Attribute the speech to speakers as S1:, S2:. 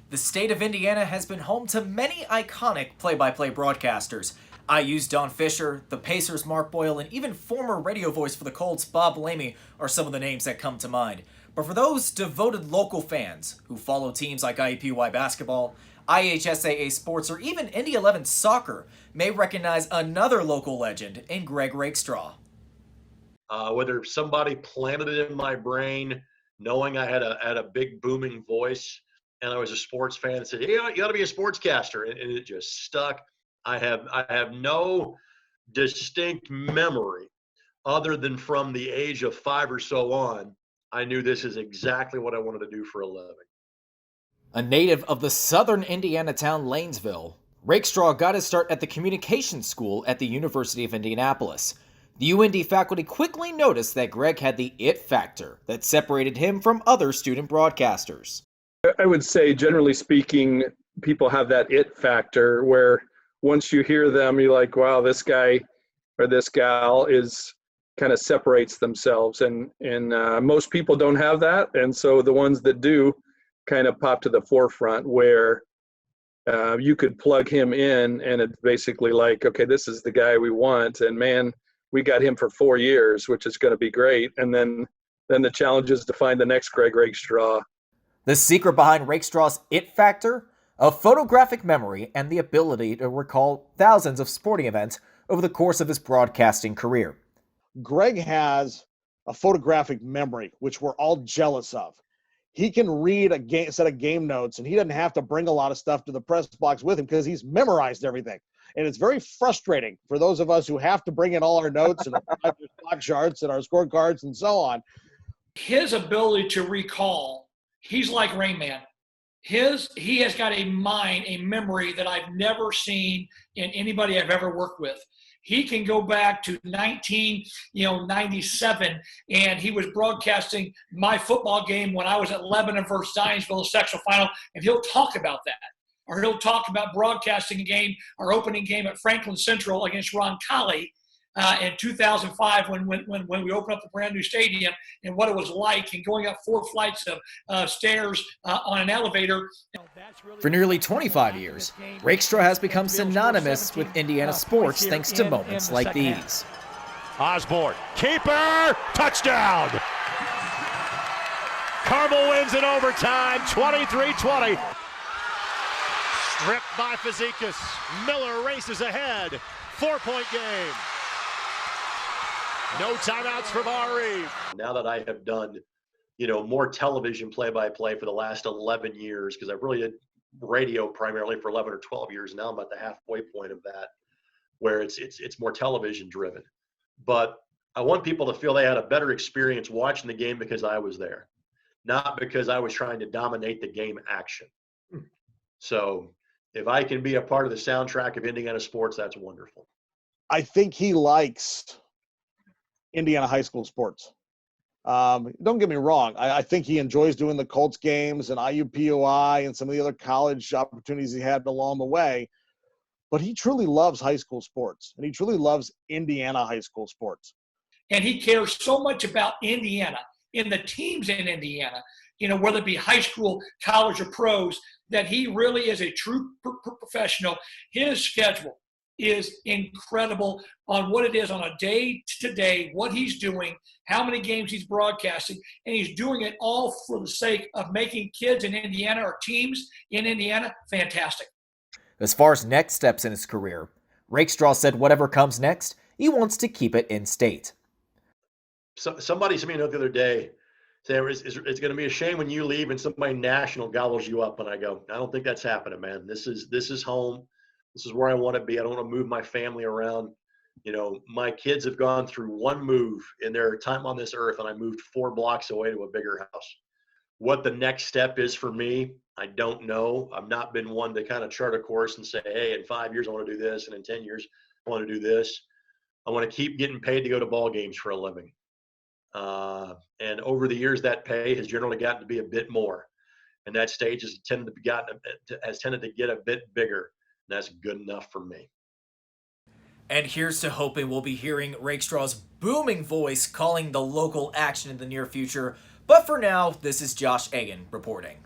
S1: The state of Indiana has been home to many iconic play-by-play broadcasters. IU's Don Fisher, the Pacers' Mark Boyle, and even former radio voice for the Colts, Bob Lamy, are some of the names that come to mind. But for those devoted local fans who follow teams like IUPUI basketball, IHSAA sports, or even Indy 11 soccer, may recognize another local legend in Greg Rakestraw.
S2: Whether somebody planted it in my brain, knowing I had a big booming voice, and I was a sports fan and said, "Yeah, you ought to be a sportscaster," and it just stuck. I have no distinct memory other than from the age of 5 or so on. I knew this is exactly what I wanted to do for a living.
S1: A native of the southern Indiana town Lanesville, Rakestraw got his start at the communications school at the University of Indianapolis. The UIndy faculty quickly noticed that Greg had the it factor that separated him from other student broadcasters.
S3: I would say, generally speaking, people have that it factor where once you hear them, you're like, wow, this guy or this gal is kind of separates themselves. And most people don't have that. And so the ones that do kind of pop to the forefront where you could plug him in and it's basically like, okay, this is the guy we want. And man, we got him for 4 years, which is going to be great. And then the challenge is to find the next Greg Rakestraw.
S1: The secret behind Rakestraw's it factor? A photographic memory and the ability to recall thousands of sporting events over the course of his broadcasting career.
S4: Greg has a photographic memory, which we're all jealous of. He can read a set of game notes, and he doesn't have to bring a lot of stuff to the press box with him because he's memorized everything. And it's very frustrating for those of us who have to bring in all our notes and our stock charts and our scorecards and so on.
S5: His ability to recall, he's like Rain Man. He has got a mind, a memory that I've never seen in anybody I've ever worked with. He can go back to 1997, and he was broadcasting my football game when I was at Lebanon versus Zionsville, sectional final, and he'll talk about that. Or he'll talk about broadcasting a game, our opening game at Franklin Central against Ron Colley in 2005 when we opened up the brand new stadium and what it was like, and going up 4 flights of stairs on an elevator.
S1: For nearly 25 years, Rakestraw has become synonymous with Indiana sports thanks to moments like these.
S6: Osborne, keeper, touchdown! Carmel wins in overtime, 23-20. Stripped by Fazekas. Miller races ahead. 4-point game. No timeouts for Bari.
S2: Now that I have done, more television play-by-play for the last 11 years, because I've really did radio primarily for 11 or 12 years. Now I'm at the halfway point of that, where it's more television driven. But I want people to feel they had a better experience watching the game because I was there, not because I was trying to dominate the game action. So if I can be a part of the soundtrack of Indiana sports, that's wonderful.
S4: I think he likes Indiana high school sports. Don't get me wrong. I think he enjoys doing the Colts games and IUPUI and some of the other college opportunities he had along the way. But he truly loves high school sports, and he truly loves Indiana high school sports.
S5: And he cares so much about Indiana and the teams in Indiana, whether it be high school, college, or pros, that he really is a true professional. His schedule is incredible on what it is on a day-to-day, what he's doing, how many games he's broadcasting, and he's doing it all for the sake of making kids in Indiana or teams in Indiana fantastic.
S1: As far as next steps in his career, Rakestraw said whatever comes next, he wants to keep it in state.
S2: So, somebody sent me a note the other day saying it's going to be a shame when you leave and somebody national gobbles you up. And I go, I don't think that's happening, man. This is home. This is where I want to be. I don't want to move my family around. My kids have gone through one move in their time on this earth, and I moved 4 blocks away to a bigger house. What the next step is for me, I don't know. I've not been one to kind of chart a course and say, hey, in 5 years I want to do this, and in 10 years I want to do this. I want to keep getting paid to go to ball games for a living. And over the years, that pay has generally gotten to be a bit more, and that stage has tended to get a bit bigger. And that's good enough for me.
S1: And here's to hoping we'll be hearing Rakestraw's booming voice calling the local action in the near future. But for now, this is Josh Egan reporting.